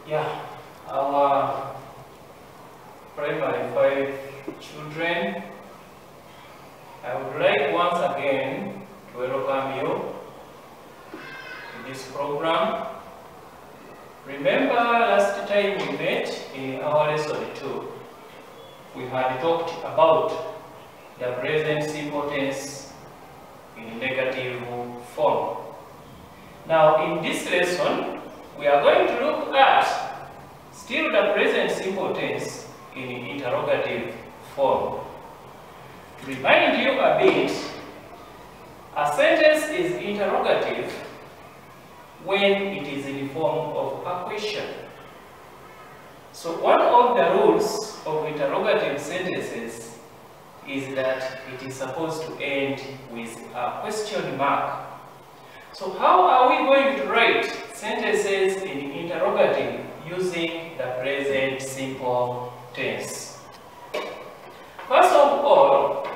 Yeah, our primary 5 children, I would like once again to welcome you to this program. Remember last time we met in our lesson 2, we had talked about the present simple tense in negative form. Now in this lesson, we are going to look at still the present simple tense in interrogative form. To remind you a bit, a sentence is interrogative when it is in the form of a question. So one of the rules of interrogative sentences is that it is supposed to end with a question mark. So how are we going to write sentences in interrogative using the present simple tense? First of all,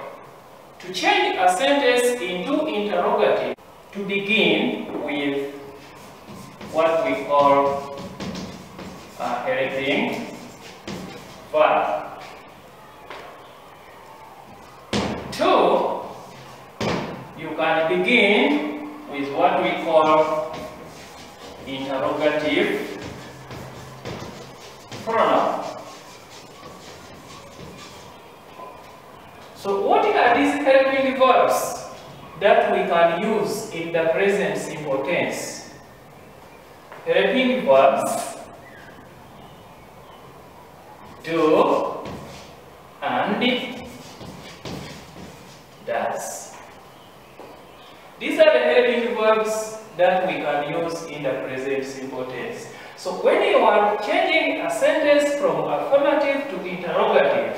to change a sentence into interrogative, to begin with what we call a helping verb. 2, you can begin with what we call interrogative pronoun. So what are these helping verbs that we can use in the present simple tense? Helping verbs do and does. These are the helping verbs that we can use in the present simple tense. So when you are changing a sentence from affirmative to interrogative,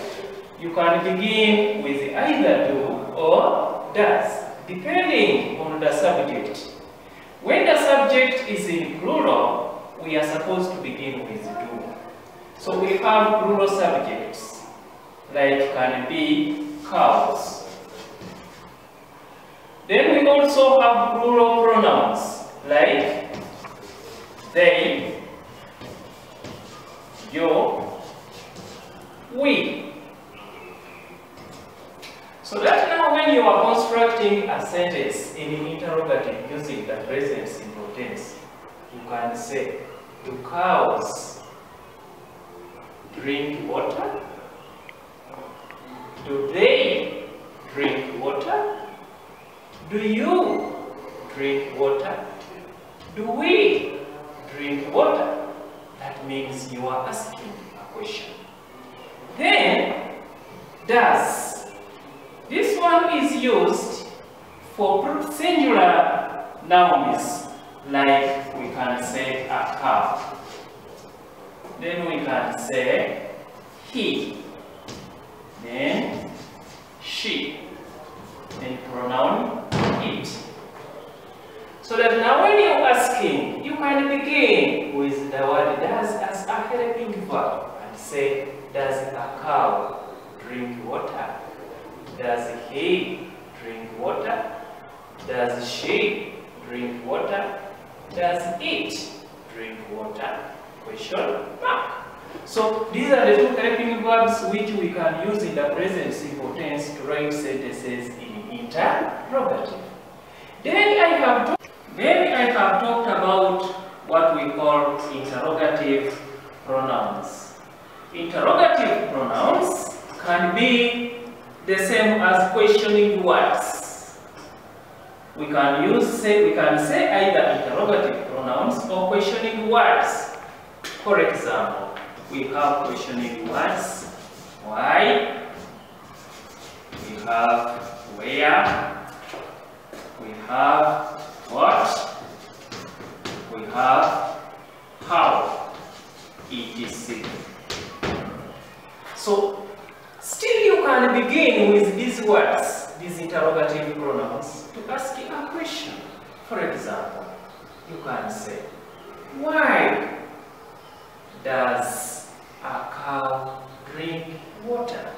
you can begin with either do or does, depending on the subject. When the subject is in plural, we are supposed to begin with do. So we have plural subjects, like can be cows. Then we also have plural pronouns, like they, you, we. So that now when you are constructing a sentence in an interrogative using the present simple tense, you can say, do cows drink water? Do they drink water? Do you drink water? Do we drink water? That means you are asking a question. Then, does. This one is used for singular nouns, like we can say a cow. Then we can say he. Then she. Then pronoun it. So that now when you're asking, you can begin with the word does as a helping verb and say, does a cow drink water? Does he drink water? Does she drink water? Does it drink water? Question mark. So these are the two helping verbs which we can use in the present simple tense to write sentences in interrogative. Then I have talked about what we call interrogative pronouns. Interrogative pronouns can be the same as questioning words. We can say either interrogative pronouns or questioning words. For example, we have questioning words, why, we have where, we have what, we have how, etc. So still you can begin with these words, these interrogative pronouns, to ask a question. For example, you can say, why does a cow drink water?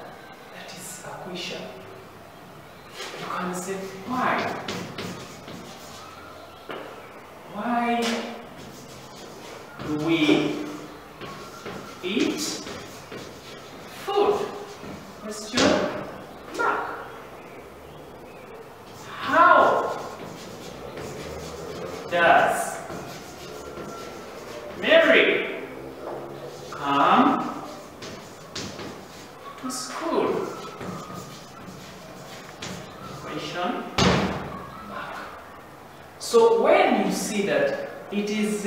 That is a question. You can say, why? Why do we eat food? Question mark. How does Mary come to school? Question mark. So when you see that it is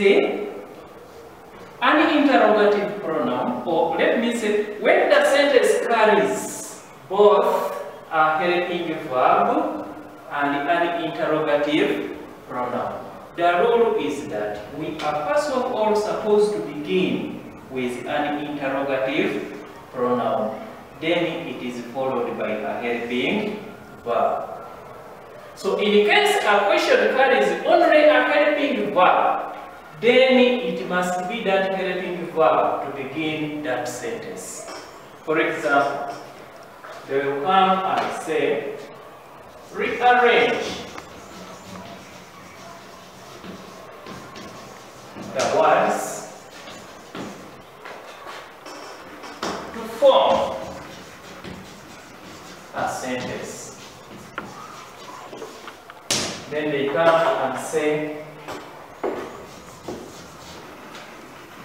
an interrogative pronoun, or let me say, when the sentence carries both a helping verb and an interrogative pronoun, the rule is that we are first of all supposed to begin with an interrogative pronoun. Then it is followed by a helping verb. So in case a question carries only a helping verb, then it must be that helping verb to begin that sentence. For example, they will come and say, rearrange the words to form a sentence. Then they come and say,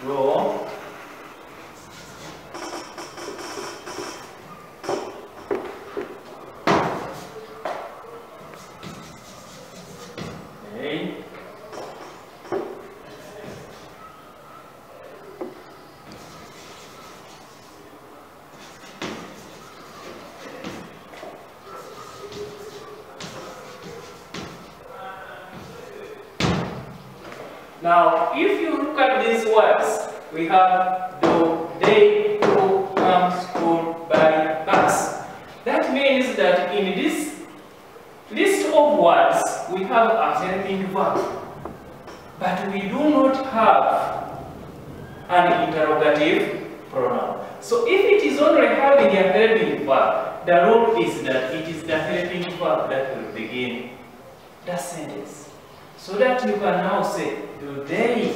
go Now, if you look at these words, we have do, they, do, come, school, by, bus. That means that in this list of words, we have a helping verb, but we do not have an interrogative pronoun. So if it is only having a helping verb, the rule is that it is the helping verb that will begin the sentence. So that you can now say, do they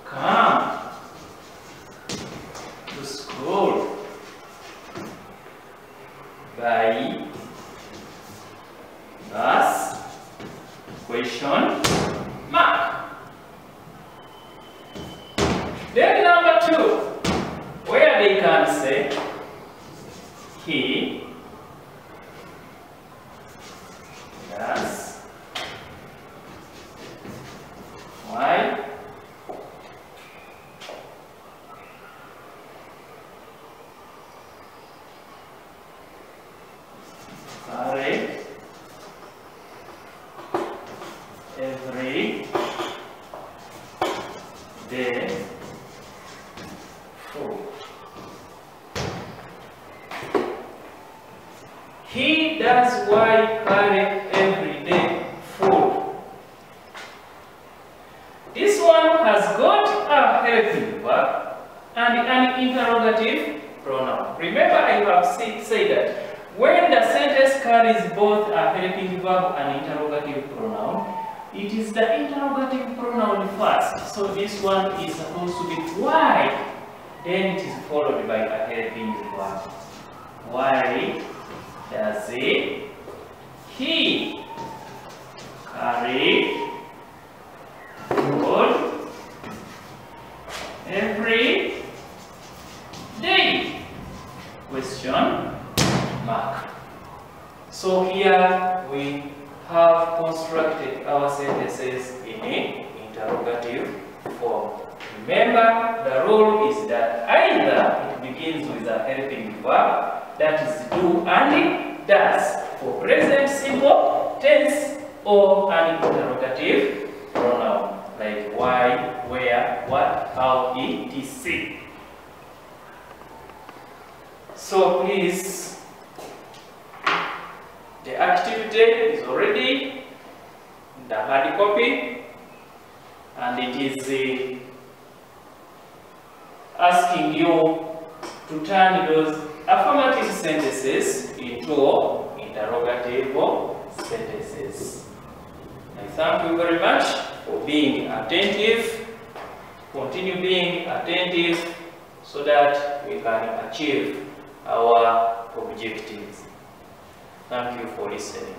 come to school by bus? Question mark. Then number 2, where they can say, he does. Why? Carry every day food. He does why carry every day food. This one has got a helping verb and an interrogative pronoun. Remember, I have said that when the sentence carries both a helping verb and interrogative pronoun, it is the interrogative pronoun first. So this one is supposed to be why, then it is followed by a helping verb. Why does he carry food every day? Question mark. So here we have constructed our sentences in an interrogative form. Remember, the rule is that either it begins with a helping verb, that is do and does for present simple tense, or an interrogative pronoun like why, where, what, how, etc. So please, the activity is already in the hard copy, and it is asking you to turn those affirmative sentences into interrogative sentences. I thank you very much for being attentive continue being attentive so that we can achieve our objectives. Thank you for listening.